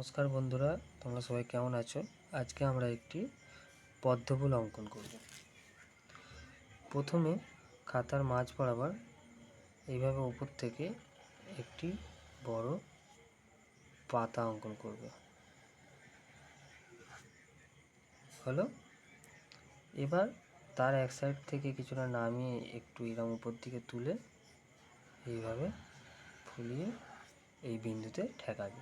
নমস্কার বন্ধুরা, তোমরা সবাই কেমন আছো? আজকে আমরা একটি পদ্মফুল অঙ্কন করব। প্রথমে খাতার মাঝ বরাবর এইভাবে উপর থেকে একটি বড় পাতা অঙ্কন করবে। হলো। এবার তার এক সাইড থেকে কিছুটা নামিয়ে একটু এরকম উপর দিকে তুলে এইভাবে ফুলিয়ে এই বিন্দুতে ঠেকাবে।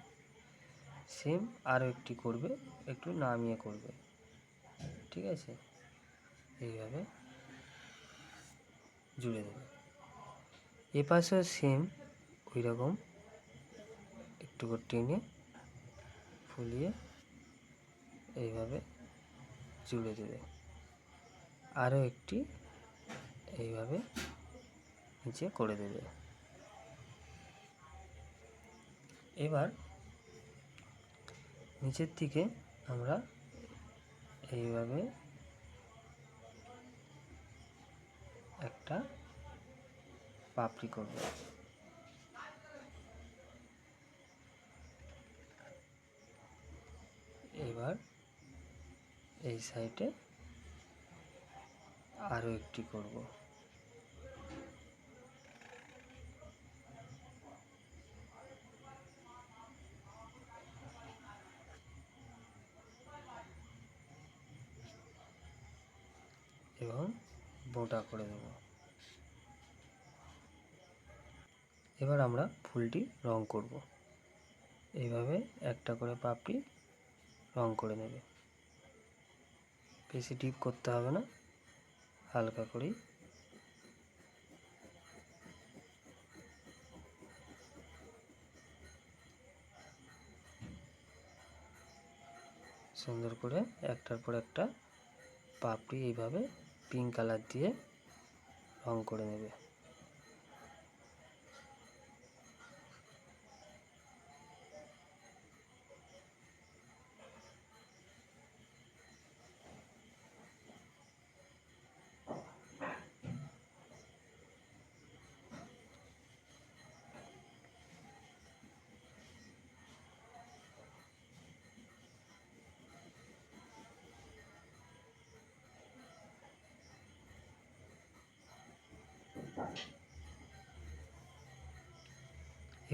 সেম আরও একটি করবে, একটু নামিয়ে করবে। ঠিক আছে, এইভাবে জুড়ে দেবে। এ পাশেও সেম ওই রকম একটু করে টেনে ফুলিয়ে এইভাবে জুড়ে দেবে। আরও একটি এইভাবে নিচে করে দেবে। এবার নিচের দিকে আমরা এইভাবে একটা পাপড়ি করব। এবার এই সাইডে আরও একটি করব। এবং মোটা করে দেব। এবার আমরা ফুলটি রং করব। এইভাবে একটা করে পাপড়ি রং করে নেবে। বেশি ডিপ করতে হবে না, হালকা করেই। সুন্দর করে একটার পর একটা পাপড়ি এইভাবে পিঙ্ক কালার দিয়ে রং করে নেবে।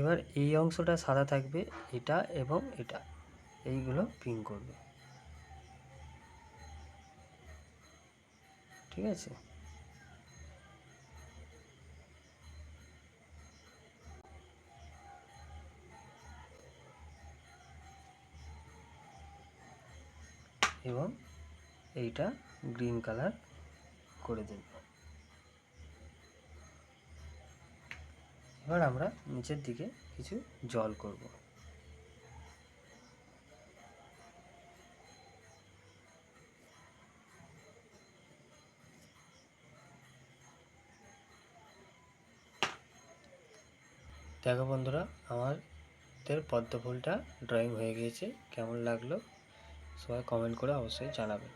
এবার এই অংশটা সাদা থাকবে, এটা এবং এটা, এইগুলো পিঙ্ক করবে। ঠিক আছে, এবং এইটা গ্রিন কালার করে দেব। এবার আমরা নিচের দিকে কিছু জল করব। দেখো বন্ধুরা, আমাদের পদ্ম ফুলটা ড্রয়িং হয়ে গিয়েছে। কেমন লাগলো সবাই কমেন্ট করে অবশ্যই জানাবে।